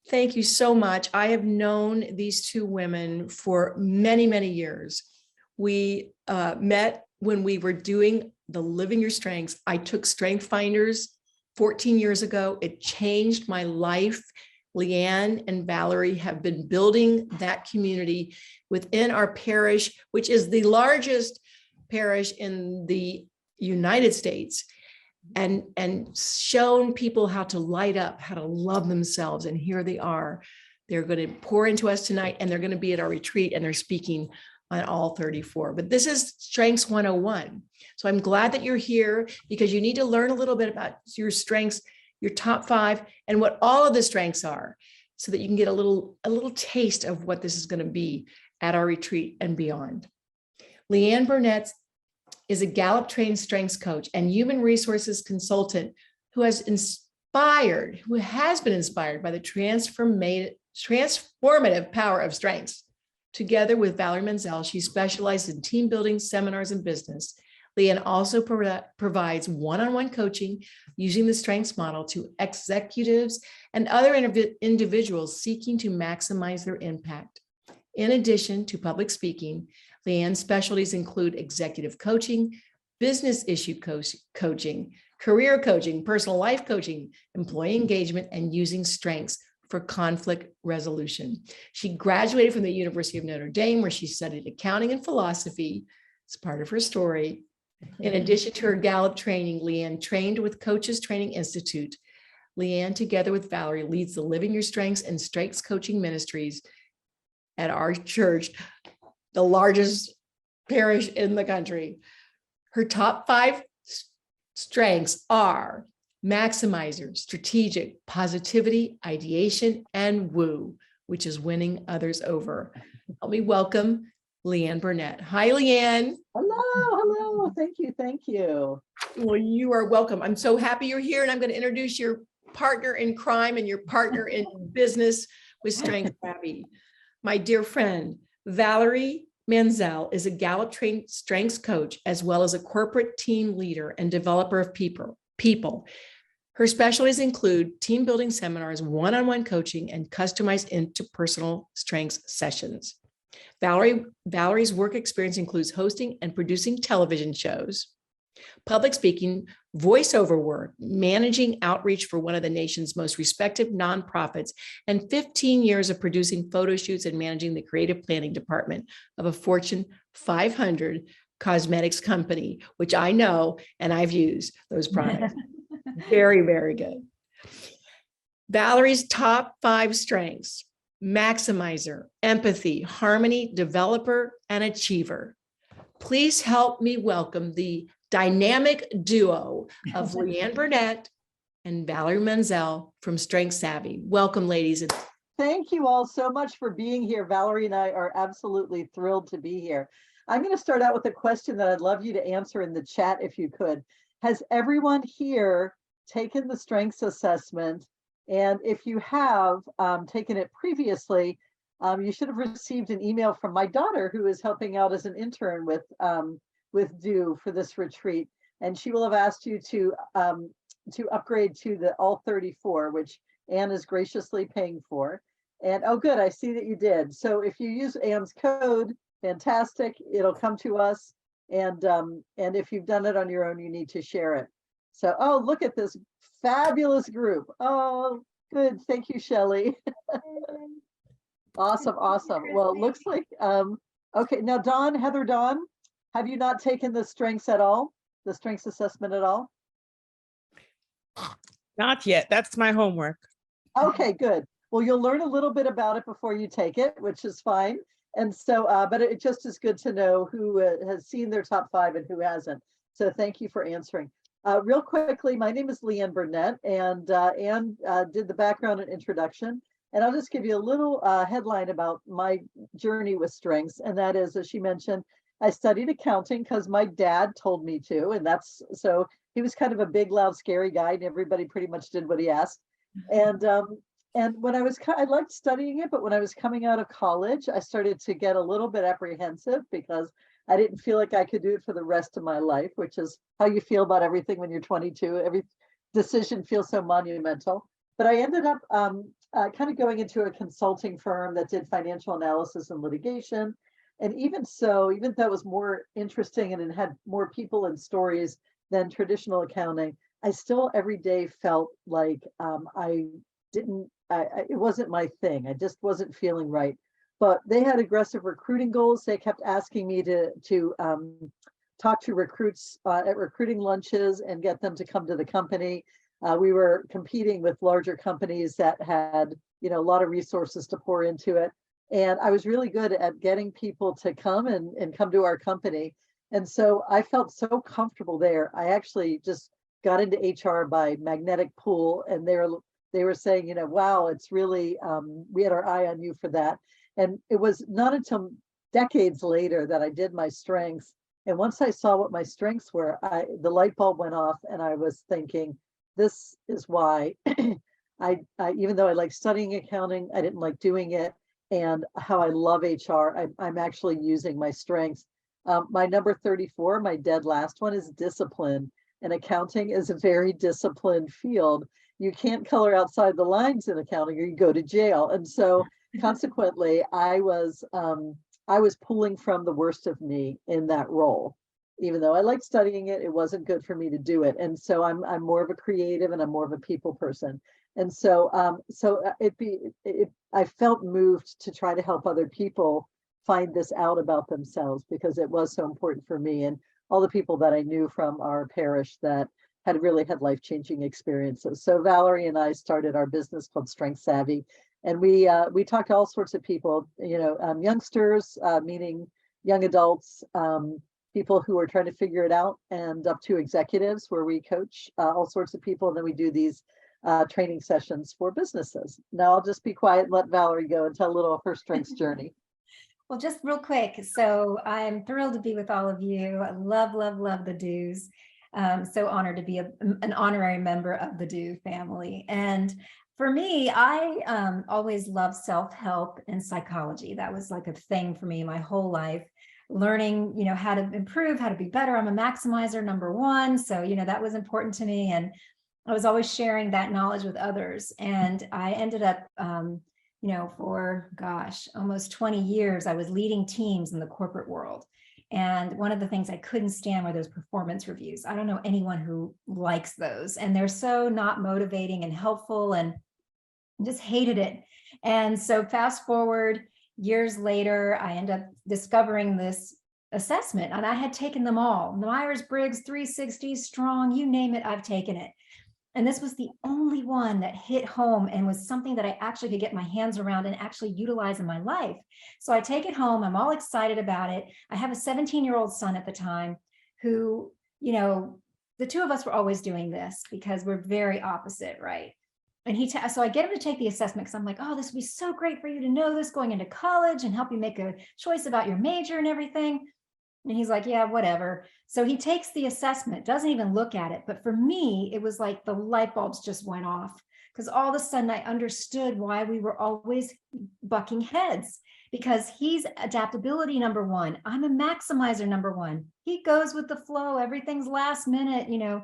Thank you so much. I have known these two women for many, many years. We met when we were doing the Living Your Strengths. I took Strength Finders 14 years ago. It changed my life. Leanne and Valerie have been building that community within our parish, which is the largest parish in the United States, and shown people how to light up, how to love themselves. And here they are. They're going to pour into us tonight, and they're going to be at our retreat, and they're speaking on all 34. But this is Strengths 101. So I'm glad that you're here because you need to learn a little bit about your strengths, your top 5, and what all of the strengths are, so that you can get a little taste of what this is going to be at our retreat and beyond. Leanne Burnett is a Gallup trained strengths coach and human resources consultant who has been inspired by the transformative power of strengths. Together with Valerie Menzel, she specializes in team building, seminars, and business. Leanne also provides one-on-one coaching using the strengths model to executives and other individuals seeking to maximize their impact. In addition to public speaking, Leanne's specialties include executive coaching, business issue coaching, career coaching, personal life coaching, employee engagement, and using strengths for conflict resolution. She graduated from the University of Notre Dame, where she studied accounting and philosophy. It's part of her story. In addition to her Gallup training, Leanne trained with Coaches Training Institute. Leanne, together with Valerie, leads the Living Your Strengths and Strengths Coaching Ministries at our church, the largest parish in the country. Her top 5 strengths are maximizer, strategic, positivity, ideation, and woo, which is winning others over. Help me welcome Leanne Burnett. Hi, Leanne. Hello. Thank you. Well, you are welcome. I'm so happy you're here, and I'm going to introduce your partner in crime and your partner in business with Strength Savvy. My dear friend, Valerie Menzel is a Gallup trained strengths coach, as well as a corporate team leader and developer of people. Her specialties include team building seminars, one-on-one coaching, and customized interpersonal strengths sessions. Valerie's work experience includes hosting and producing television shows, public speaking, voiceover work, managing outreach for one of the nation's most respected nonprofits, and 15 years of producing photo shoots and managing the creative planning department of a Fortune 500 cosmetics company, which I know, and I've used those products. Very, very good. Valerie's top 5 strengths: maximizer, empathy, harmony, developer, and achiever. Please help me welcome the dynamic duo of Leanne Burnett and Valerie Menzel from Strength Savvy. Welcome, ladies. Thank you all so much for being here. Valerie and I are absolutely thrilled to be here. I'm going to start out with a question that I'd love you to answer in the chat if you could. Has everyone here taken the strengths assessment? And if you have taken it previously, you should have received an email from my daughter, who is helping out as an intern with DO for this retreat, and she will have asked you to upgrade to the all 34, which Anne is graciously paying for. And oh, good, I see that you did. So if you use Anne's code, fantastic, it'll come to us. And if you've done it on your own, you need to share it. So, oh, look at this fabulous group. Oh, good. Thank you, Shelley. Awesome. Well, it looks like, okay, now Heather Dawn, have you not taken the strengths at all? The strengths assessment at all? Not yet. That's my homework. Okay, good. Well, you'll learn a little bit about it before you take it, which is fine. And so, but it just is good to know who has seen their top 5 and who hasn't. So thank you for answering. Real quickly, my name is Leanne Burnett, and Anne did the background and introduction. And I'll just give you a little headline about my journey with strengths. And that is, as she mentioned, I studied accounting because my dad told me to. And so he was kind of a big, loud, scary guy, and everybody pretty much did what he asked. And when I liked studying it, but when I was coming out of college, I started to get a little bit apprehensive because I didn't feel like I could do it for the rest of my life, which is how you feel about everything when you're 22. Every decision feels so monumental. but I ended up kind of going into a consulting firm that did financial analysis and litigation. And even so, even though it was more interesting and it had more people and stories than traditional accounting, I still every day felt like I didn't, it wasn't my thing. I just wasn't feeling right. But they had aggressive recruiting goals. They kept asking me to talk to recruits at recruiting lunches and get them to come to the company. We were competing with larger companies that had, you know, a lot of resources to pour into it. And I was really good at getting people to come and come to our company. And so I felt so comfortable there. I actually just got into HR by magnetic pull, and they were saying, you know, wow, it's really, we had our eye on you for that. And it was not until decades later that I did my strengths. And once I saw what my strengths were, the light bulb went off, and I was thinking, this is why I even though I like studying accounting, I didn't like doing it. And how I love HR, I'm actually using my strengths. My number 34, my dead last one, is discipline. And accounting is a very disciplined field. You can't color outside the lines in accounting or you go to jail. And so consequently, I was pulling from the worst of me in that role. Even though I liked studying it, it wasn't good for me to do it. And so I'm more of a creative and I'm more of a people person. And so I felt moved to try to help other people find this out about themselves, because it was so important for me and all the people that I knew from our parish that had really had life-changing experiences. So Valerie and I started our business called Strength Savvy, and we talked to all sorts of people, you know, youngsters, meaning young adults, people who are trying to figure it out, and up to executives, where we coach all sorts of people. And then we do these training sessions for businesses. Now I'll just be quiet and let Valerie go and tell a little of her strengths journey. Well, just real quick. So I'm thrilled to be with all of you. I love, love, love the Dews. So honored to be an honorary member of the Dew family. And for me, I always loved self-help and psychology. That was like a thing for me my whole life. Learning, you know, how to improve, how to be better. I'm a maximizer, number one. So, you know, that was important to me. And I was always sharing that knowledge with others. And I ended up, you know, for gosh, almost 20 years, I was leading teams in the corporate world. And one of the things I couldn't stand were those performance reviews. I don't know anyone who likes those. And they're so not motivating and helpful, and just hated it. And so fast forward years later, I end up discovering this assessment, and I had taken them all. Myers-Briggs, 360, Strong, you name it, I've taken it. And this was the only one that hit home and was something that I actually could get my hands around and actually utilize in my life. So I take it home. I'm all excited about it. I have a 17-year-old son at the time who, you know, the two of us were always doing this because we're very opposite, right? And so I get him to take the assessment because I'm like, oh, this would be so great for you to know this going into college and help you make a choice about your major and everything. And he's like, yeah, whatever. So he takes the assessment, doesn't even look at it. But for me, it was like the light bulbs just went off, because all of a sudden I understood why we were always bucking heads, because he's adaptability number one. I'm a maximizer number one. He goes with the flow. Everything's last minute, you know,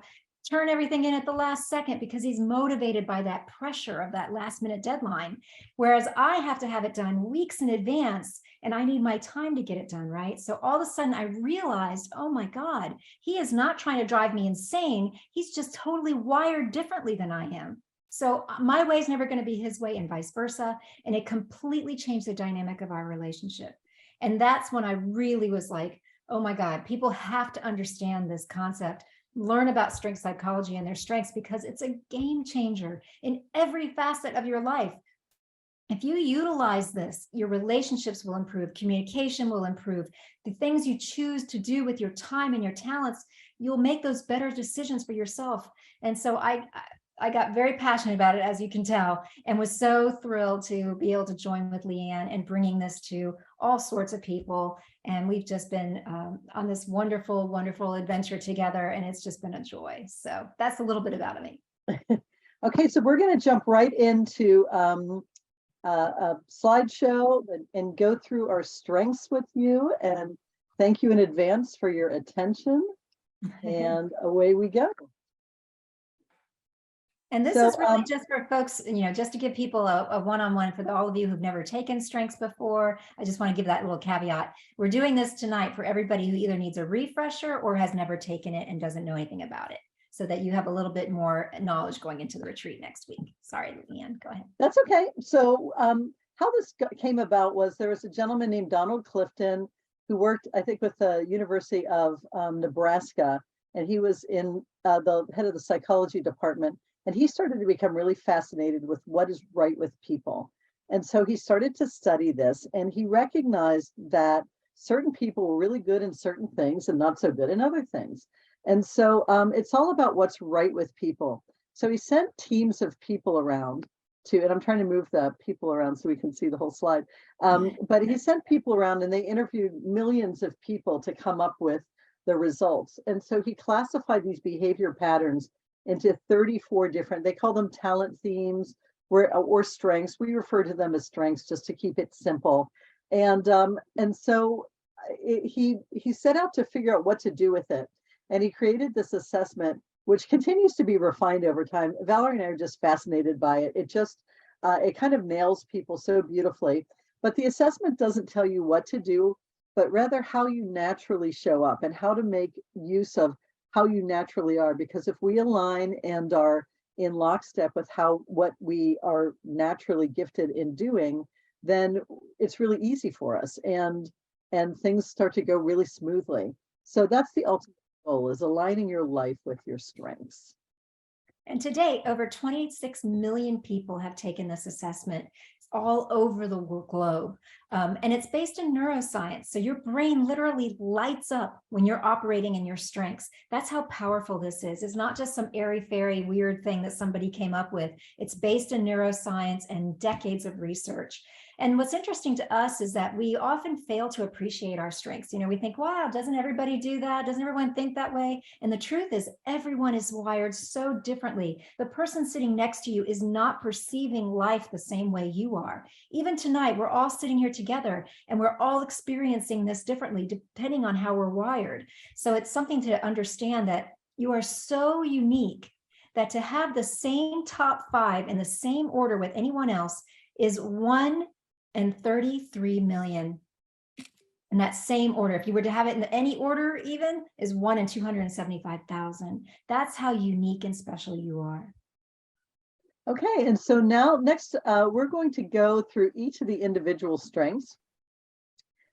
turn everything in at the last second because he's motivated by that pressure of that last minute deadline. Whereas I have to have it done weeks in advance, and I need my time to get it done, right? So all of a sudden I realized, oh my God, he is not trying to drive me insane. He's just totally wired differently than I am. So my way is never going to be his way, and vice versa. And it completely changed the dynamic of our relationship. And that's when I really was like, oh my God, people have to understand this concept, learn about strength psychology and their strengths, because it's a game changer in every facet of your life. If you utilize this, your relationships will improve, communication will improve, the things you choose to do with your time and your talents, you'll make those better decisions for yourself. And so I got very passionate about it, as you can tell, and was so thrilled to be able to join with Leanne and bringing this to all sorts of people. And we've just been on this wonderful, wonderful adventure together, and it's just been a joy. So that's a little bit about me. Okay, so we're going to jump right into a slideshow and go through our strengths with you. And thank you in advance for your attention. And away we go. And this So, is really just for folks, just to give people a one-on-one for all of you who've never taken strengths before. I just want to give that little caveat. We're doing this tonight for everybody who either needs a refresher or has never taken it and doesn't know anything about it, so that you have a little bit more knowledge going into the retreat next week. Sorry, Leanne, go ahead. that's okay. So how this came about was there was a gentleman named Donald Clifton who worked, I think, with the University of Nebraska, and he was in the head of the psychology department. And he started to become really fascinated with what is right with people. And so he started to study this, and he recognized that certain people were really good in certain things and not so good in other things. And so it's all about what's right with people. So he sent teams of people around to, and I'm trying to move the people around so we can see the whole slide. But he sent people around and they interviewed millions of people to come up with the results. And so he classified these behavior patterns into 34 different, they call them talent themes or strengths. We refer to them as strengths just to keep it simple. And so he set out to figure out what to do with it. And he created this assessment, which continues to be refined over time. Valerie and I are just fascinated by it. It kind of nails people so beautifully. But the assessment doesn't tell you what to do, but rather how you naturally show up and how to make use of how you naturally are. Because if we align and are in lockstep with what we are naturally gifted in doing, then it's really easy for us and things start to go really smoothly. So that's the ultimate goal, is aligning your life with your strengths. And to date, over 26 million people have taken this assessment all over the globe. And it's based in neuroscience. So your brain literally lights up when you're operating in your strengths. That's how powerful this is. It's not just some airy-fairy weird thing that somebody came up with. It's based in neuroscience and decades of research. And what's interesting to us is that we often fail to appreciate our strengths. We think, wow, doesn't everybody do that? Doesn't everyone think that way? And the truth is, everyone is wired so differently. The person sitting next to you is not perceiving life the same way you are. Even tonight, we're all sitting here together and we're all experiencing this differently depending on how we're wired. So it's something to understand that you are so unique that to have the same top 5 in the same order with anyone else is 1 in 33 million. In that same order, if you were to have it in any order, even, is 1 in 275,000. That's how unique and special you are. Okay, and so now next, we're going to go through each of the individual strengths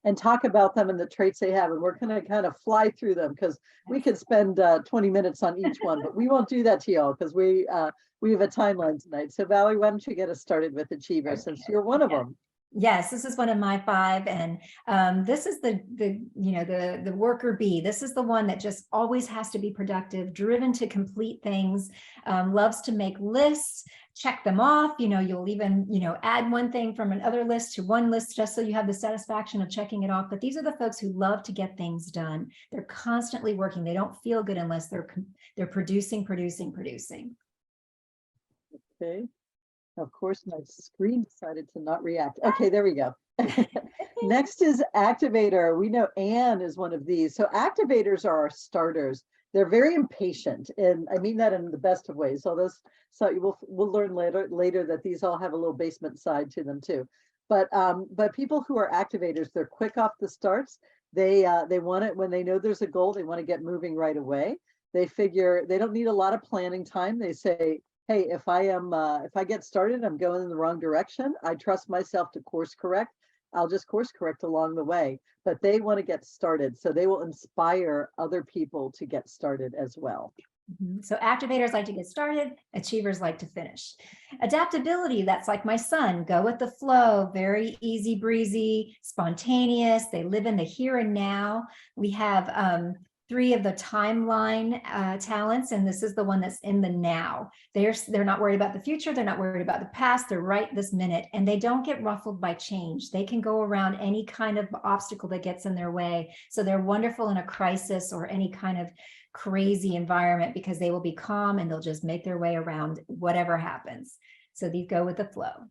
and talk about them and the traits they have. And we're going to kind of fly through them because we could spend 20 minutes on each one, but we won't do that to y'all because we have a timeline tonight. So Valerie, why don't you get us started with Achiever, since you're one of them? Yes, this is one of my 5, and this is the worker bee. This is the one that just always has to be productive, driven to complete things, loves to make lists, check them off. You'll even add one thing from another list to one list just so you have the satisfaction of checking it off. But these are the folks who love to get things done. They're constantly working. They don't feel good unless they're producing. Okay. Of course, my screen decided to not react. Okay, there we go. Next is activator. We know Anne is one of these. So activators are our starters. They're very impatient, and I mean that in the best of ways. So we'll learn later that these all have a little basement side to them too. But people who are activators, they're quick off the starts. They want it when they know there's a goal. They want to get moving right away. They figure they don't need a lot of planning time. They say, hey, if I get started, I'm going in the wrong direction. I trust myself to course correct. I'll just course correct along the way. But they want to get started, so they will inspire other people to get started as well. So activators like to get started, achievers like to finish. Adaptability, that's like my son, go with the flow, very easy breezy, spontaneous. They live in the here and now. We have 3 of the timeline talents, and this is the one that's in the now. They're not worried about the future. They're not worried about the past. They're right this minute, and they don't get ruffled by change. They can go around any kind of obstacle that gets in their way. So they're wonderful in a crisis or any kind of crazy environment because they will be calm and they'll just make their way around whatever happens. So these go with the flow.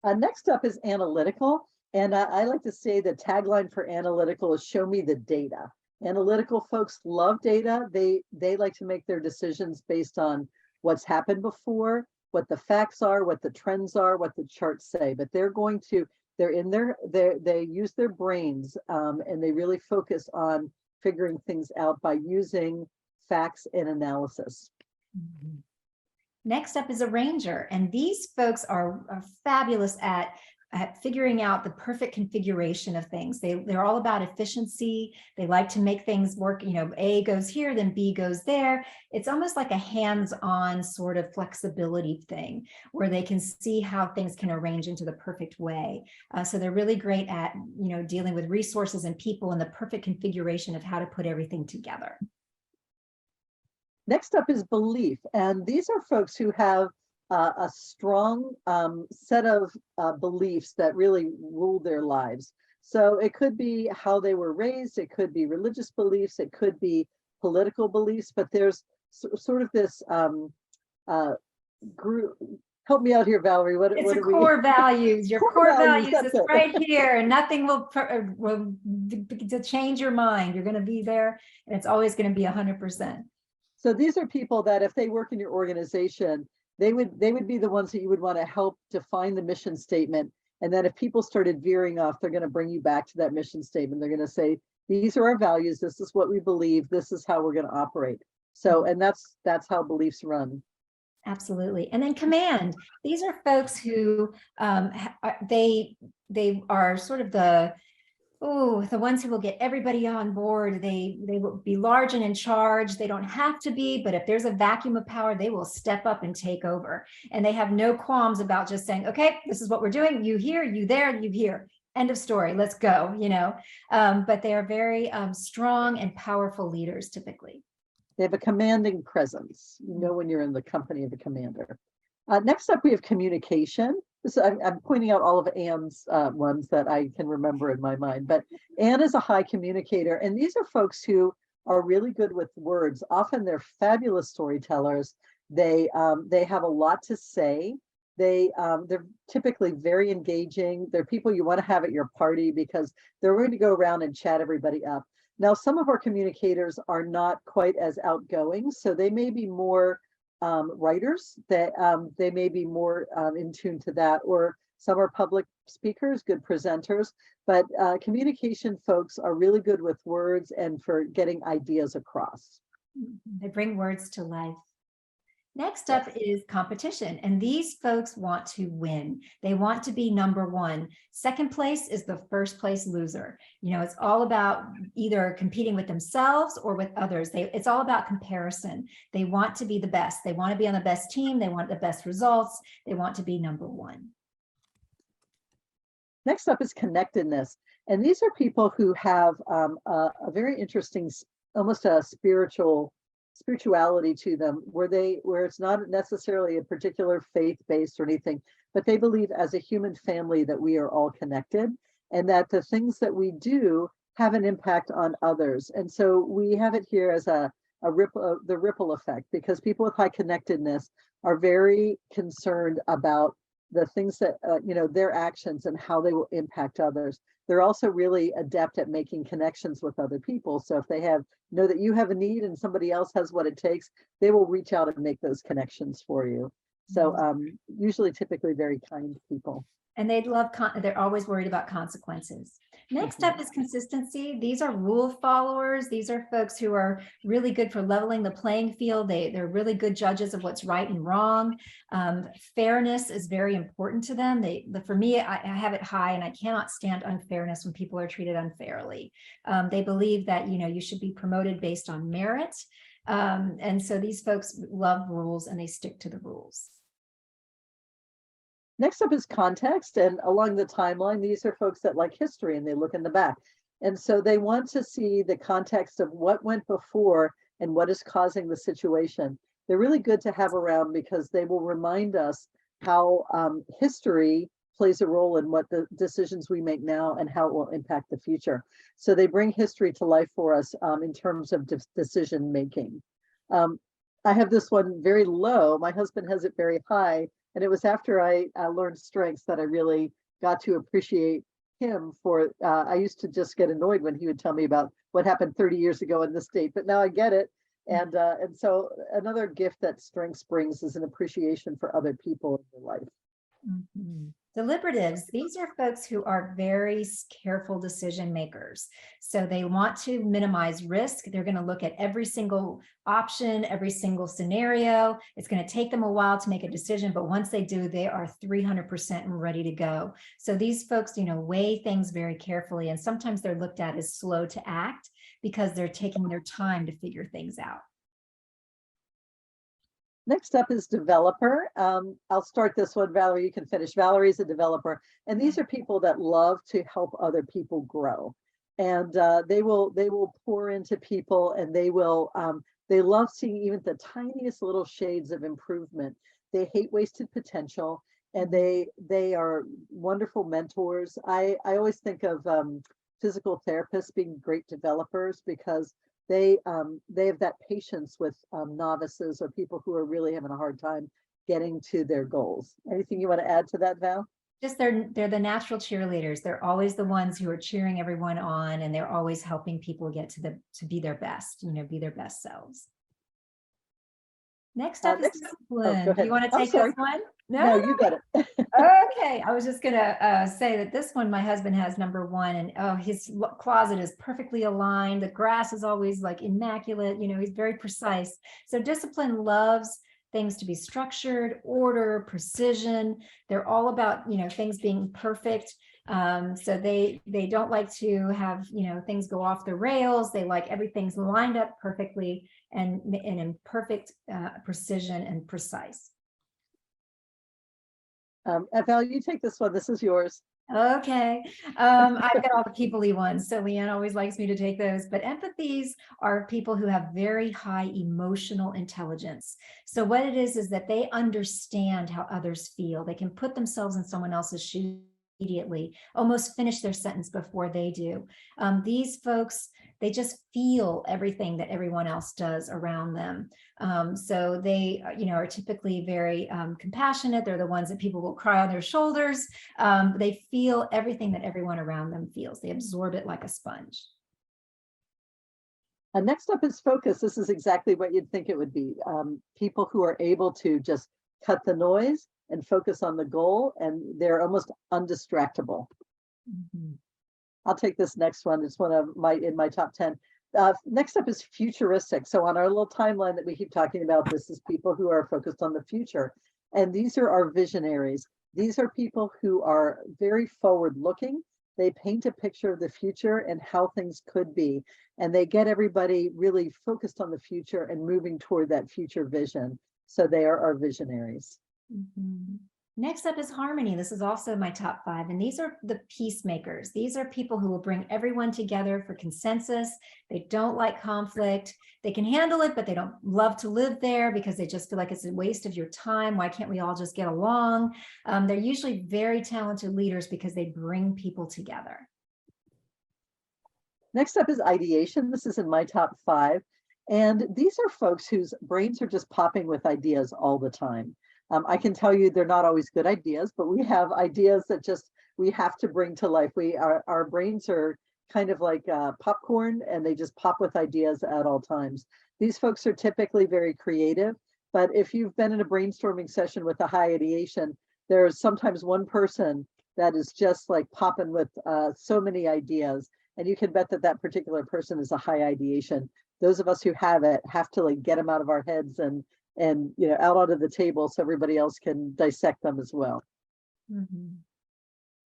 Next up is analytical, and I like to say the tagline for analytical is "Show me the data." Analytical folks love data. They like to make their decisions based on what's happened before, what the facts are, what the trends are, what the charts say, but they're in they use their brains, and they really focus on figuring things out by using facts and analysis. Mhm. Next up is a ranger, and these folks are fabulous at figuring out the perfect configuration of things. They're all about efficiency. They like to make things work. A goes here, then B goes there. It's almost like a hands-on sort of flexibility thing where they can see how things can arrange into the perfect way. So they're really great at, dealing with resources and people and the perfect configuration of how to put everything together. Next up is belief, and these are folks who have a strong set of beliefs that really rule their lives. So it could be how they were raised, it could be religious beliefs, it could be political beliefs, but there's sort of this group. Help me out here, Valerie. What It's are your core values. Your core values that's is it. right here, and nothing will to change your mind. You're going to be there, and it's always going to be 100%. So these are people that if they work in your organization, they would be the ones that you would want to help define the mission statement. And then if people started veering off, they're going to bring you back to that mission statement. They're going to say, these are our values. This is what we believe. This is how we're going to operate. So, and that's how beliefs run. Absolutely. And then command. These are folks who they are sort of the ones who will get everybody on board. They will be large and in charge. They don't have to be, but if there's a vacuum of power, they will step up and take over. And they have no qualms about just saying, okay, this is what we're doing. You here, you there, you here. End of story. Let's go, but they are very strong and powerful leaders typically. They have a commanding presence. When you're in the company of a commander. Next up, we have communication. I'm pointing out all of Anne's ones that I can remember in my mind, but Anne is a high communicator, and these are folks who are really good with words. Often they're fabulous storytellers. They have a lot to say. They're typically very engaging. They're people you want to have at your party because they're going to go around and chat everybody up. Now, some of our communicators are not quite as outgoing, so they may be more writers, that they may be more in tune to that, or some are public speakers, good presenters, but communication folks are really good with words and for getting ideas across. They bring words to life. Next up is competition, and these folks want to win. They want to be number one. Second place is the first place loser. It's all about either competing with themselves or with others. It's all about comparison. They want to be the best. They want to be on the best team. They want the best results. They want to be number one. Next up is connectedness. And these are people who have a very interesting, almost a spirituality to them, where it's not necessarily a particular faith-based or anything, but they believe as a human family that we are all connected and that the things that we do have an impact on others. And so we have it here as the ripple effect, because people with high connectedness are very concerned about the things that, their actions and how they will impact others. They're also really adept at making connections with other people. So if they know that you have a need and somebody else has what it takes, they will reach out and make those connections for you. So usually typically very kind people. And they're always worried about consequences. Next up is consistency. These are rule followers. These are folks who are really good for leveling the playing field. They're really good judges of what's right and wrong. Fairness is very important to them. For me, I have it high, and I cannot stand unfairness when people are treated unfairly. They believe that, you should be promoted based on merit. And so these folks love rules and they stick to the rules. Next up is context, and along the timeline, these are folks that like history and they look in the back. And so they want to see the context of what went before and what is causing the situation. They're really good to have around because they will remind us how history plays a role in what the decisions we make now and how it will impact the future. So they bring history to life for us in terms of decision making. I have this one very low. My husband has it very high. And it was after I learned strengths that I really got to appreciate him for, I used to just get annoyed when he would tell me about what happened 30 years ago in this state, but now I get it. And so another gift that Strengths brings is an appreciation for other people in your life. Mhm. Deliberatives, these are folks who are very careful decision makers. So they want to minimize risk. They're going to look at every single option, every single scenario. It's going to take them a while to make a decision, but once they do, they are 300% ready to go. So these folks, weigh things very carefully, and sometimes they're looked at as slow to act because they're taking their time to figure things out. Next up is developer. I'll start this one, Valerie, you can finish. Valerie is a developer, and these are people that love to help other people grow. And they will pour into people, and they love seeing even the tiniest little shades of improvement. They hate wasted potential, and they are wonderful mentors. I always think of physical therapists being great developers because they have that patience with novices or people who are really having a hard time getting to their goals. Anything you want to add to that, Val? Just they're the natural cheerleaders. They're always the ones who are cheering everyone on, and they're always helping people get to be their best, be their best selves. Next up is discipline. go Do you ahead. want to I'm take sorry. this one? No, you got it. Okay, I was just gonna say that this one my husband has number 1, and oh, his closet is perfectly aligned. The grass is always like immaculate. He's very precise. So discipline loves things to be structured, order, precision. They're all about things being perfect. So they don't like to have things go off the rails. They like everything's lined up perfectly and in perfect precision and precise. Val, you take this one. This is yours. Okay. I've got all the people-y ones, so Leanne always likes me to take those, but empathies are people who have very high emotional intelligence. So what it is that they understand how others feel. They can put themselves in someone else's shoes immediately, almost finish their sentence before they do. These folks, they just feel everything that everyone else does around them. So they, are typically very compassionate. They're the ones that people will cry on their shoulders. They feel everything that everyone around them feels. They absorb it like a sponge. Next up is focus. This is exactly what you'd think it would be. People who are able to just cut the noise and focus on the goal, and they're almost undistractable. Mm-hmm. I'll take this next one. It's one of in my top 10. Next up is futuristic. So on our little timeline that we keep talking about, this is people who are focused on the future. And these are our visionaries. These are people who are very forward looking. They paint a picture of the future and how things could be. And they get everybody really focused on the future and moving toward that future vision. So they are our visionaries. Mm-hmm. Next up is harmony. This is also my top 5. And these are the peacemakers. These are people who will bring everyone together for consensus. They don't like conflict. They can handle it, but they don't love to live there because they just feel like it's a waste of your time. Why can't we all just get along? They're usually very talented leaders because they bring people together. Next up is ideation. This is in my top 5. And these are folks whose brains are just popping with ideas all the time. I can tell you they're not always good ideas, but we have ideas that we have to bring to life. Our brains are kind of like popcorn, and they just pop with ideas at all times. These folks are typically very creative, but if you've been in a brainstorming session with a high ideation, there's sometimes one person that is just like popping with so many ideas, and you can bet that that particular person is a high ideation. Those of us who have it have to like get them out of our heads and out onto the table so everybody else can dissect them as well. Mm-hmm.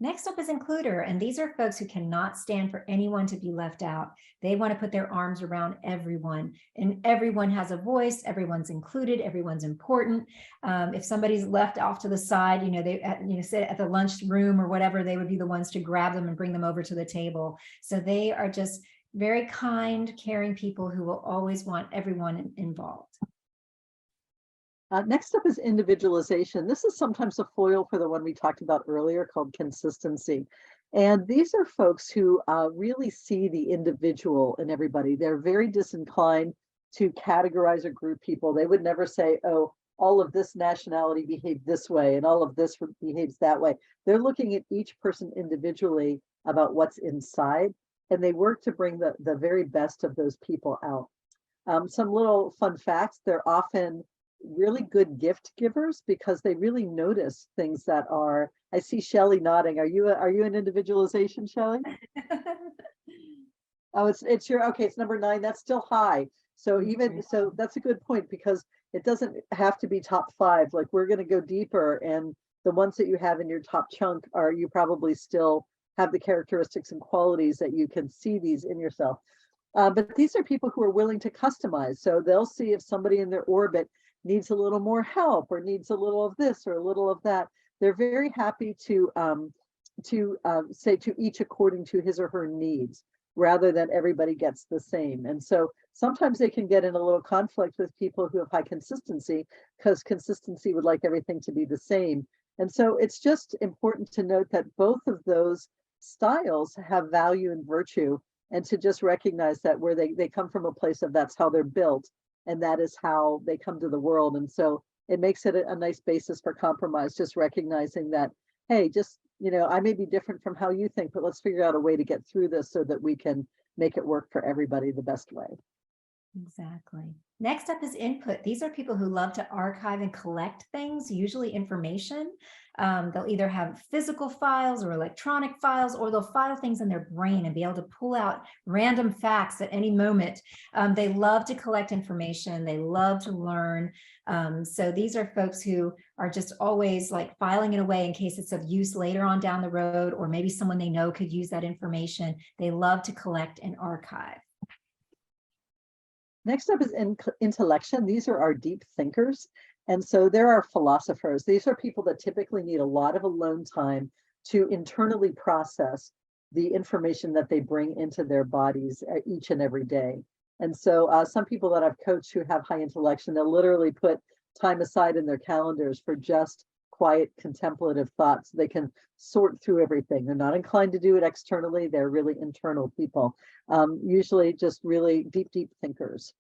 Next up is includer, and these are folks who cannot stand for anyone to be left out. They want to put their arms around everyone, and everyone has a voice, everyone's included, everyone's important. If somebody's left off to the side, they sit at the lunch room or whatever, they would be the ones to grab them and bring them over to the table. So they are just very kind, caring people who will always want everyone involved. Next up is individualization. This is sometimes a foil for the one we talked about earlier called consistency. And these are folks who really see the individual in everybody. They're very disinclined to categorize or group people. They would never say, oh, all of this nationality behaved this way and all of this behaves that way. They're looking at each person individually about what's inside, and they work to bring the very best of those people out. Some little fun facts, they're often really good gift givers because they really notice things that are, I see Shelley nodding. Are you an individualization, Shelley? Oh, it's your, okay, it's number 9. That's still high. So even, so that's a good point because it doesn't have to be top 5. Like we're going to go deeper, and the ones that you have in your top chunk are, you probably still have the characteristics and qualities that you can see these in yourself. But these are people who are willing to customize. So they'll see if somebody in their orbit needs a little more help or needs a little of this or a little of that. They're very happy to say to each according to his or her needs, rather than everybody gets the same. And so sometimes they can get in a little conflict with people who have high consistency, because consistency would like everything to be the same. And so it's just important to note that both of those styles have value and virtue, and to just recognize that where they come from a place of that's how they're built, and that is how they come to the world. And so it makes it a nice basis for compromise, just recognizing that, hey, just, you know, I may be different from how you think, but let's figure out a way to get through this so that we can make it work for everybody the best way. Exactly. Next up is input. These are people who love to archive and collect things, usually information. They'll either have physical files or electronic files, or they'll file things in their brain and be able to pull out random facts at any moment. They love to collect information. They love to learn. So these are folks who are just always like filing it away in case it's of use later on down the road, or maybe someone they know could use that information. They love to collect and archive. Next up is intellection. These are our deep thinkers. And so there are philosophers. These are people that typically need a lot of alone time to internally process the information that they bring into their bodies each and every day. And so some people that I've coached who have high intellection, they'll literally put time aside in their calendars for just quiet contemplative thoughts. They can sort through everything. They're not inclined to do it externally. They're really internal people, usually just really deep, deep thinkers.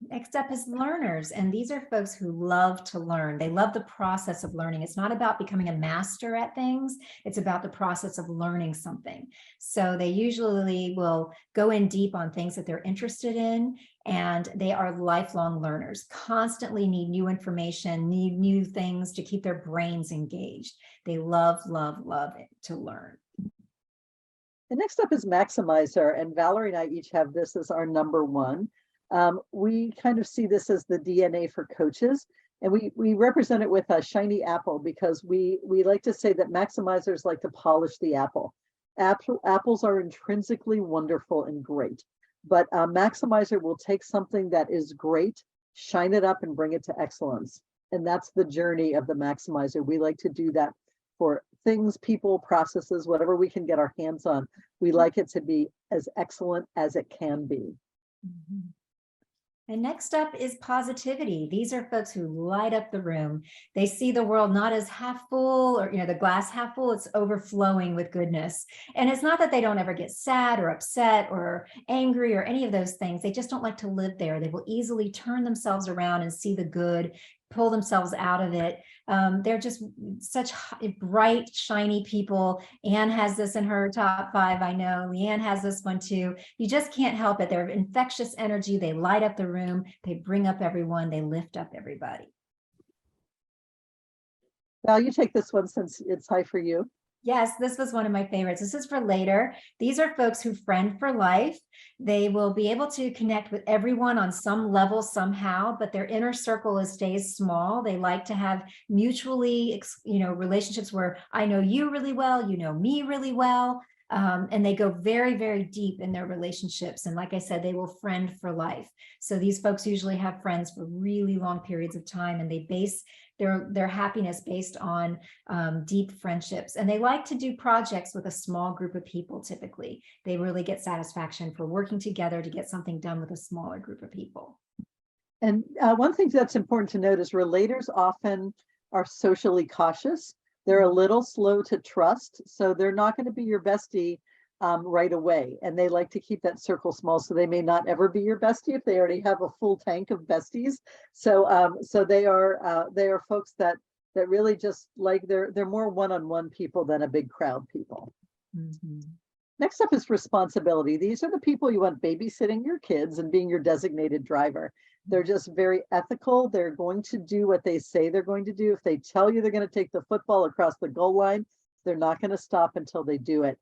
Next up is learners, and these are folks who love to learn. They love the process of learning. It's not about becoming a master at things. It's about the process of learning something. So they usually will go in deep on things that they're interested in, and they are lifelong learners, constantly need new information, need new things to keep their brains engaged. They love, love, love it to learn. The next up is maximizer, and Valerie and I each have this as our number 1. We kind of see this as the DNA for coaches, and we represent it with a shiny apple, because we like to say that maximizers like to polish the apple. Apples are intrinsically wonderful and great, but a maximizer will take something that is great, shine it up, and bring it to excellence. And that's the journey of the maximizer. We like to do that for things, people, processes, whatever we can get our hands on. We like it to be as excellent as it can be. Mm-hmm. And next up is positivity. These are folks who light up the room. They see the world not as half full, or, you know, the glass half full, it's overflowing with goodness. And it's not that they don't ever get sad or upset or angry or any of those things. They just don't like to live there. They will easily turn themselves around and see the good, pull themselves out of it. They're just such bright, shiny people. Anne has this in her top 5. I know Leanne has this one too. You just can't help it. They're infectious energy. They light up the room. They bring up everyone. They lift up everybody. Val, you take this one since it's high for you. Yes, this was one of my favorites. This is for later. These are folks who friend for life. They will be able to connect with everyone on some level somehow, but their inner circle stays small. They like to have mutually, relationships where I know you really well, you know me really well. And they go very, very deep in their relationships. And like I said, they will friend for life. So these folks usually have friends for really long periods of time, and they base their happiness based on deep friendships. And they like to do projects with a small group of people. Typically, they really get satisfaction for working together to get something done with a smaller group of people. And one thing that's important to note is relators often are socially cautious. They're a little slow to trust, so they're not going to be your bestie right away. And they like to keep that circle small, so they may not ever be your bestie if they already have a full tank of besties. So so they are folks that really just like they're more one-on-one people than a big crowd people. Mm-hmm. Next up is responsibility. These are the people you want babysitting your kids and being your designated driver. They're just very ethical. They're going to do what they say they're going to do. If they tell you they're going to take the football across the goal line, they're not going to stop until they do it.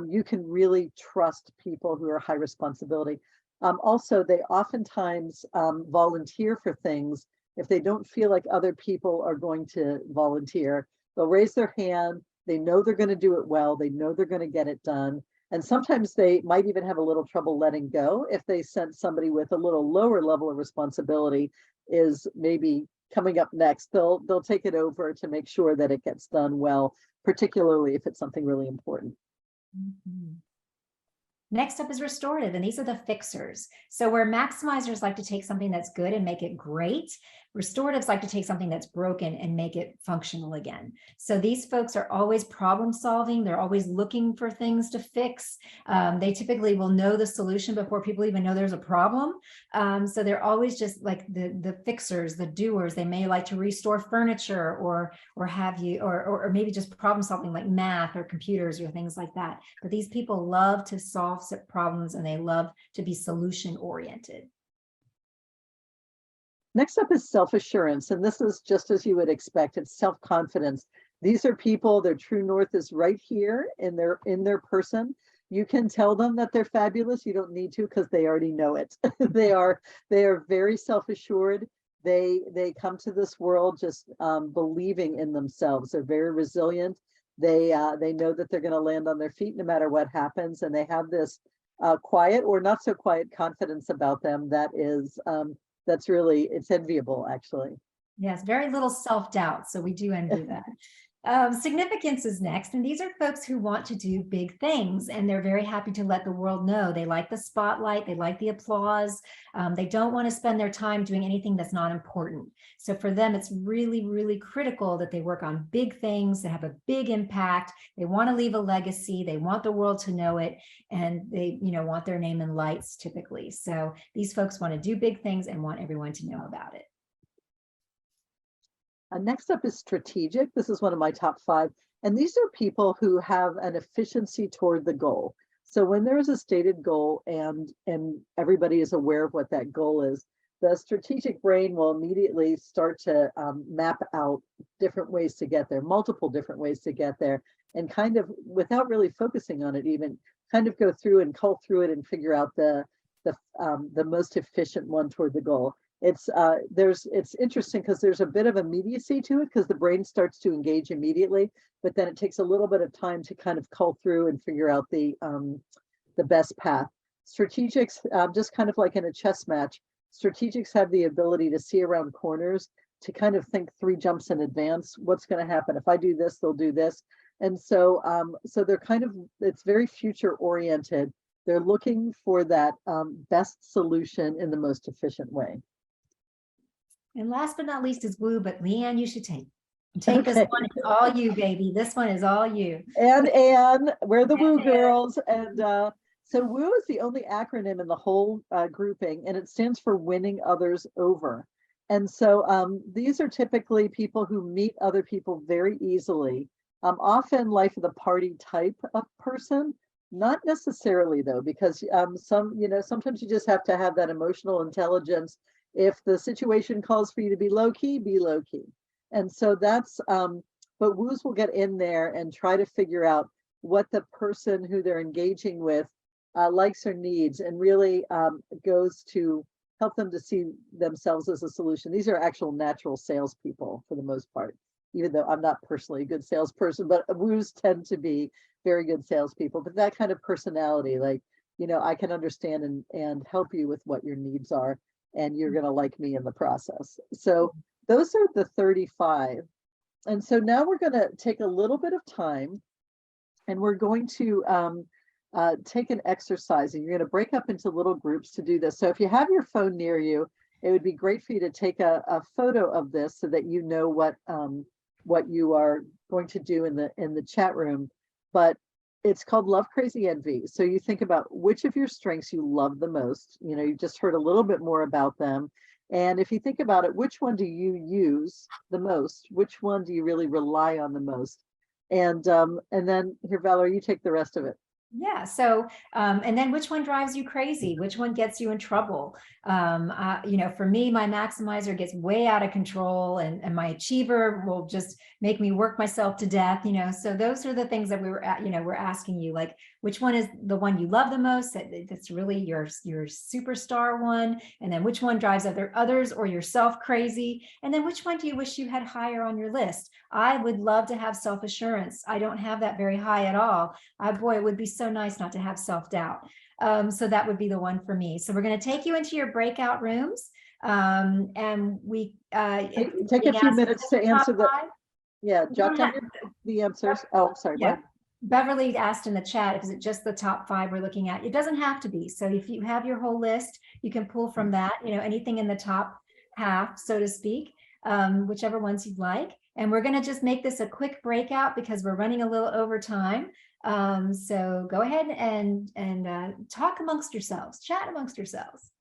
You can really trust people who are high responsibility. Also, they oftentimes volunteer for things if they don't feel like other people are going to volunteer. They'll raise their hand. They know they're going to do it well. They know they're going to get it done. And sometimes they might even have a little trouble letting go if they sense somebody with a little lower level of responsibility is maybe coming up next. They'll take it over to make sure that it gets done well, particularly if it's something really important. Mhm. Next up is restorative, and these are the fixers. So where maximizers like to take something that's good and make it great, restoratives like to take something that's broken and make it functional again. So these folks are always problem solving. They're always looking for things to fix. They typically will know the solution before people even know there's a problem. So they're always just like the fixers, the doers. They may like to restore furniture or have you, or maybe just problem solving like math or computers or things like that. But these people love to solve problems and they love to be solution oriented. Next up is self-assurance, and this is just as you would expect. It's self-confidence. These are people, their true north is right here in their person. You can tell them that they're fabulous. You don't need to because they already know it. they are very self-assured. They come to this world just believing in themselves. They're very resilient. They know that they're going to land on their feet no matter what happens, and they have this quiet or not so quiet confidence about them that is that's really, it's enviable actually. Yes, very little self-doubt. So we do envy that. Significance is next, and these are folks who want to do big things, and they're very happy to let the world know. They like the spotlight, they like the applause. They don't want to spend their time doing anything that's not important. So for them, it's really, really critical that they work on big things, they have a big impact, they want to leave a legacy, they want the world to know it, and they, want their name in lights typically. So these folks want to do big things and want everyone to know about it. Next up is strategic. This is one of my top 5. And these are people who have an efficiency toward the goal. So when there is a stated goal and everybody is aware of what that goal is, the strategic brain will immediately start to map out different ways to get there, multiple different ways to get there, and kind of, without really focusing on it even, kind of go through and cull through it and figure out the most efficient one toward the goal. It's interesting because there's a bit of immediacy to it because the brain starts to engage immediately, but then it takes a little bit of time to kind of cull through and figure out the best path. Strategics, just kind of like in a chess match, strategics have the ability to see around corners, to kind of think 3 jumps in advance. What's going to happen if I do this? They'll do this, and so they're kind of, it's very future oriented. They're looking for that best solution in the most efficient way. And last but not least is Woo, but Leanne, you should take Okay. this one. It's all you, baby. This one is all you. And Anne, we're the Woo Ann. girls. And so Woo is the only acronym in the whole grouping, and it stands for winning others over. And so these are typically people who meet other people very easily, often life of the party type of person. Not necessarily though, because sometimes you just have to have that emotional intelligence. If the situation calls for you to be low key, be low key. And so that's, but Woos will get in there and try to figure out what the person who they're engaging with likes or needs, and really goes to help them to see themselves as a solution. These are actual natural salespeople for the most part, even though I'm not personally a good salesperson, but Woos tend to be very good salespeople. But that kind of personality, like, I can understand and help you with what your needs are, and you're going to like me in the process. So those are the 35. And so now we're going to take a little bit of time, and we're going to take an exercise, and you're going to break up into little groups to do this. So if you have your phone near you, it would be great for you to take a photo of this so that you know what you are going to do in the chat room. But it's called Love Crazy Envy. So you think about which of your strengths you love the most. You just heard a little bit more about them. And if you think about it, which one do you use the most? Which one do you really rely on the most? And then here, Valerie, you take the rest of it. Yeah. So, and then which one drives you crazy? Which one gets you in trouble? For me, my maximizer gets way out of control, and my achiever will just make me work myself to death. So those are the things that we're asking you, like, which one is the one you love the most? That's really your superstar one. And then which one drives others or yourself crazy? And then which one do you wish you had higher on your list? I would love to have self-assurance. I don't have that very high at all. Boy, it would be so nice not to have self-doubt. So that would be the one for me. So we're going to take you into your breakout rooms. And we Take a few minutes to answer the, yeah, jot down have- the answers. Oh, sorry, Yeah. what? Beverly asked in the chat, is it just the top 5 we're looking at? It doesn't have to be. So if you have your whole list, you can pull from that, anything in the top half, so to speak, whichever ones you'd like. And we're going to just make this a quick breakout because we're running a little over time. So go ahead and talk amongst yourselves, chat amongst yourselves.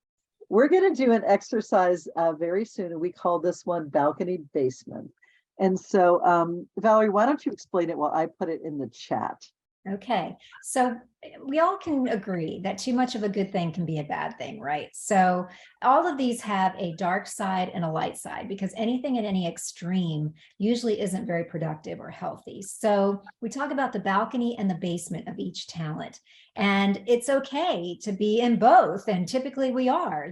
We're going to do an exercise very soon, and we call this one balcony basement. And so, Valerie, why don't you explain it while I put it in the chat? Okay, so we all can agree that too much of a good thing can be a bad thing, right? So all of these have a dark side and a light side, because anything in any extreme usually isn't very productive or healthy. So we talk about the balcony and the basement of each talent, and it's okay to be in both. And typically we are,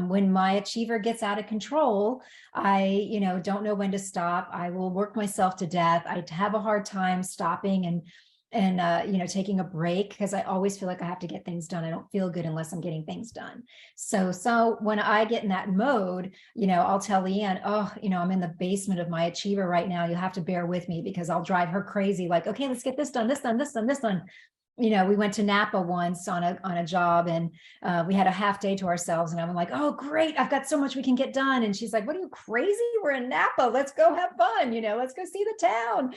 when my achiever gets out of control, I, don't know when to stop. I will work myself to death. I have a hard time stopping and taking a break, because I always feel like I have to get things done. I don't feel good unless I'm getting things done. So when I get in that mode, I'll tell Leanne, oh, I'm in the basement of my achiever right now. You'll have to bear with me, because I'll drive her crazy. Like, okay, let's get this done, this done, this done, this done. We went to Napa once on a job, and we had a half day to ourselves, and I'm like, oh, great, I've got so much we can get done. And she's like, what are you, crazy? We're in Napa. Let's go have fun. Let's go see the town.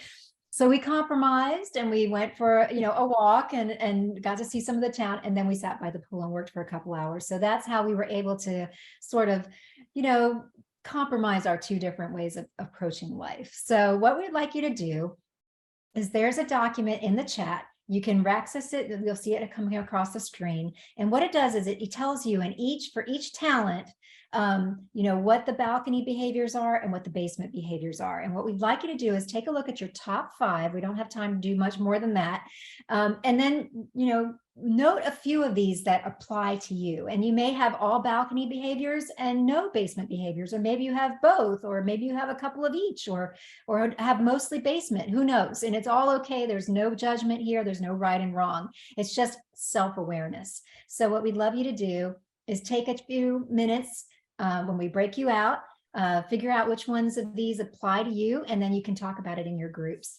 So we compromised, and we went for, a walk and got to see some of the town. And then we sat by the pool and worked for a couple hours. So that's how we were able to sort of, compromise our 2 different ways of approaching life. So what we'd like you to do is, there's a document in the chat. You can access it. You'll see it coming across the screen. And what it does is it tells you for each talent, what the balcony behaviors are and what the basement behaviors are. And what we'd like you to do is take a look at your top 5. We don't have time to do much more than that. And then, note a few of these that apply to you. And you may have all balcony behaviors and no basement behaviors, or maybe you have both, or maybe you have a couple of each, or have mostly basement. Who knows? And it's all okay. There's no judgment here. There's no right and wrong. It's just self-awareness. So what we'd love you to do is take a few minutes when we break you out, figure out which ones of these apply to you, and then you can talk about it in your groups.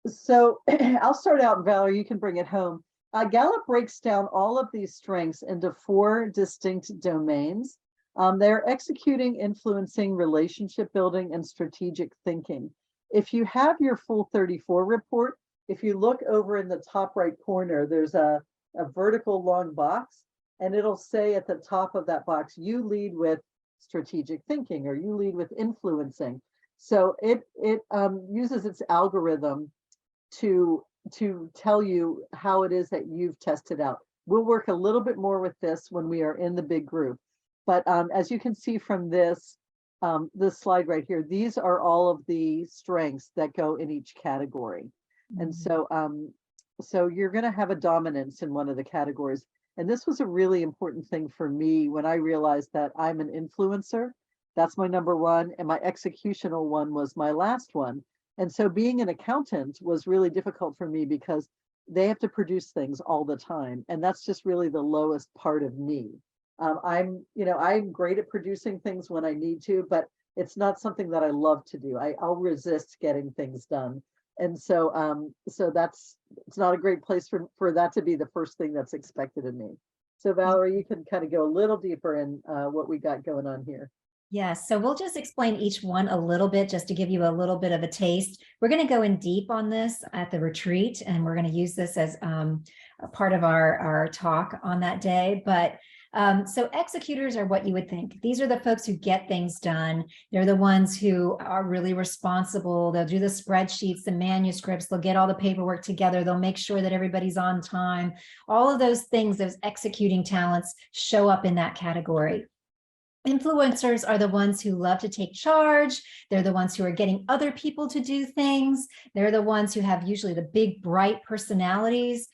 So I'll start out, Valerie, you can bring it home. Gallup breaks down all of these strengths into 4 distinct domains. They're executing, influencing, relationship building, and strategic thinking. If you have your full 34 report, if you look over in the top right corner, there's a vertical long box, and it'll say at the top of that box, you lead with strategic thinking, or you lead with influencing. So it uses its algorithm to tell you how it is that you've tested out. We'll work a little bit more with this when we are in the big group. But as you can see from this slide right here, these are all of the strengths that go in each category. And so you're going to have a dominance in one of the categories. And this was a really important thing for me when I realized that I'm an influencer. That's my number 1. And my executional one was my last one. And so being an accountant was really difficult for me, because they have to produce things all the time. And that's just really the lowest part of me. I'm great at producing things when I need to, but it's not something that I love to do. I'll resist getting things done. And so it's not a great place for that to be the first thing that's expected of me. So Valerie, you can kind of go a little deeper in what we got going on here. Yes, so we'll just explain each one a little bit, just to give you a little bit of a taste. We're going to go in deep on this at the retreat, and we're going to use this as a part of our talk on that day. But So executors are what you would think. These are the folks who get things done. They're the ones who are really responsible. They'll do the spreadsheets, the manuscripts, they'll get all the paperwork together. They'll make sure that everybody's on time. All of those things, those executing talents show up in that category. Influencers are the ones who love to take charge. They're the ones who are getting other people to do things. They're the ones who have usually the big, bright personalities.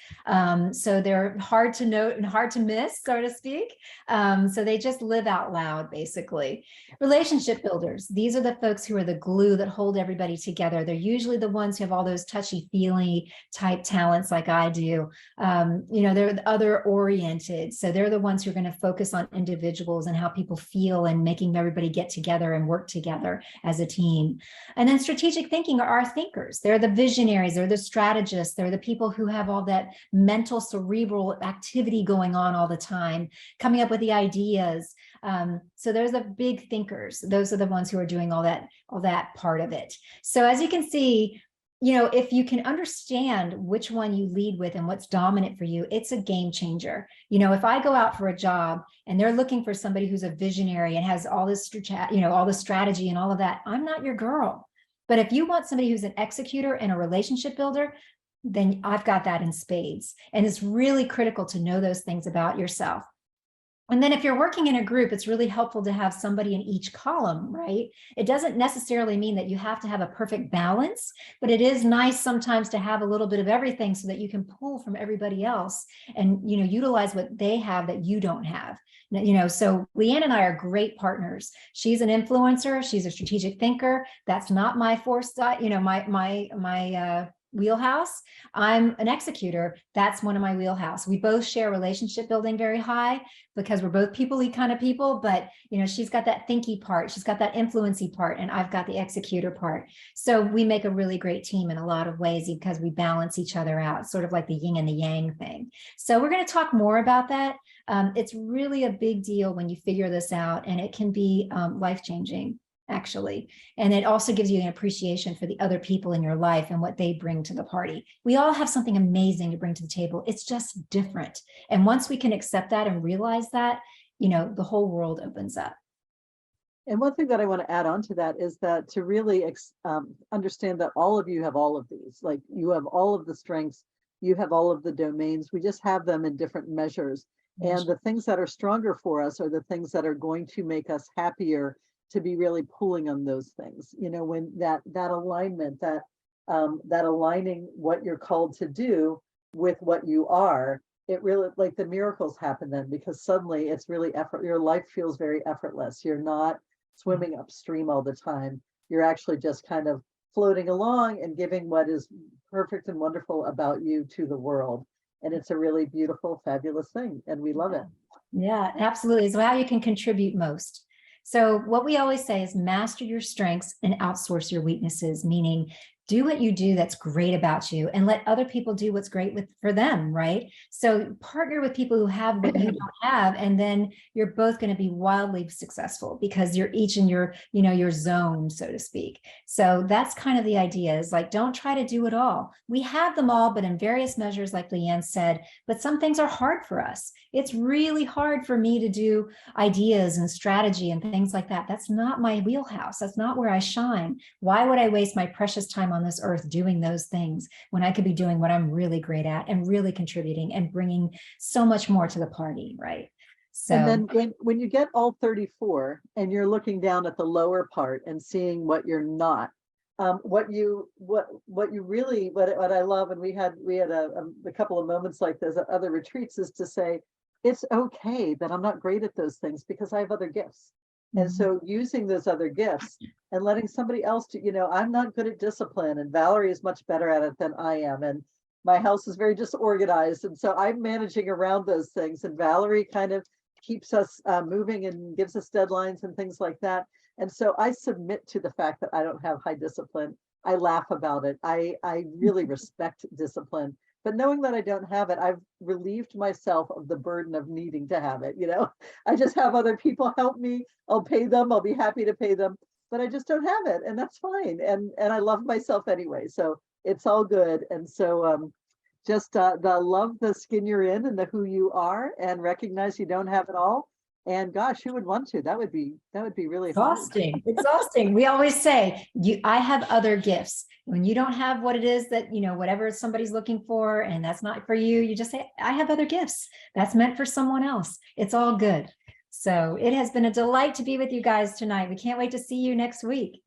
So they're hard to note and hard to miss, so to speak. So they just live out loud, basically. Relationship builders. These are the folks who are the glue that hold everybody together. They're usually the ones who have all those touchy-feely type talents like I do. They're other oriented. So they're the ones who are going to focus on individuals and how people feel and making everybody get together and work together as a team. And then strategic thinking are our thinkers. They're the visionaries, they're the strategists, they're the people who have all that mental cerebral activity going on all the time, coming up with the ideas. So there's the big thinkers. Those are the ones who are doing all that part of it. So as you can see, if you can understand which one you lead with and what's dominant for you, it's a game changer. If I go out for a job and they're looking for somebody who's a visionary and has all this, all the strategy and all of that, I'm not your girl. But if you want somebody who's an executor and a relationship builder, then I've got that in spades. And it's really critical to know those things about yourself. And then if you're working in a group, it's really helpful to have somebody in each column, right? It doesn't necessarily mean that you have to have a perfect balance, but it is nice sometimes to have a little bit of everything so that you can pull from everybody else and, utilize what they have that you don't have. So Leanne and I are great partners. She's an influencer. She's a strategic thinker. That's not my foresight, my wheelhouse. I'm an executor. That's one of my wheelhouse. We both share relationship building very high because we're both people-y kind of people, but she's got that thinky part, she's got that influency part, and I've got the executor part. So we make a really great team in a lot of ways because we balance each other out, sort of like the yin and the yang thing. So we're going to talk more about that. It's really a big deal when you figure this out, and it can be life-changing, actually. And it also gives you an appreciation for the other people in your life and what they bring to the party. We all have something amazing to bring to the table. It's just different. And once we can accept that and realize that, the whole world opens up. And one thing that I want to add on to that is that to really understand that all of you have all of these, like you have all of the strengths, you have all of the domains, we just have them in different measures. And the things that are stronger for us are the things that are going to make us happier, to be really pulling on those things, when that alignment, that aligning what you're called to do with what you are, it really, like, the miracles happen then, because suddenly it's really your life feels very effortless. You're not swimming upstream all the time. You're actually just kind of floating along and giving what is perfect and wonderful about you to the world. And it's a really beautiful, fabulous thing. And we love it. Yeah, absolutely. So how you can contribute most. So what we always say is master your strengths and outsource your weaknesses, meaning do what you do that's great about you and let other people do what's great for them, right? So partner with people who have what you don't have, and then you're both going to be wildly successful because you're each in your, your zone, so to speak. So that's kind of the idea, is like, don't try to do it all. We have them all, but in various measures, like Leanne said, but some things are hard for us. It's really hard for me to do ideas and strategy and things like that. That's not my wheelhouse. That's not where I shine. Why would I waste my precious time on this earth doing those things when I could be doing what I'm really great at and really contributing and bringing so much more to the party, right? So, and then when you get all 34 and you're looking down at the lower part and seeing what you're not, what I love, and we had a couple of moments like this at other retreats, is to say it's okay that I'm not great at those things because I have other gifts. And so using those other gifts and letting somebody else do, I'm not good at discipline, and Valerie is much better at it than I am. And my house is very disorganized. And so I'm managing around those things. And Valerie kind of keeps us moving and gives us deadlines and things like that. And so I submit to the fact that I don't have high discipline. I laugh about it. I really respect discipline. But knowing that I don't have it, I've relieved myself of the burden of needing to have it. I just have other people help me. I'll pay them. I'll be happy to pay them, but I just don't have it. And that's fine. And I love myself anyway. So it's all good. And so just love the skin you're in and the who you are, and recognize you don't have it all. And gosh, who would want to? That would be really hard. Exhausting. We always say, I have other gifts. When you don't have what it is that, whatever somebody's looking for, and that's not for you, you just say, I have other gifts. That's meant for someone else. It's all good. So it has been a delight to be with you guys tonight. We can't wait to see you next week.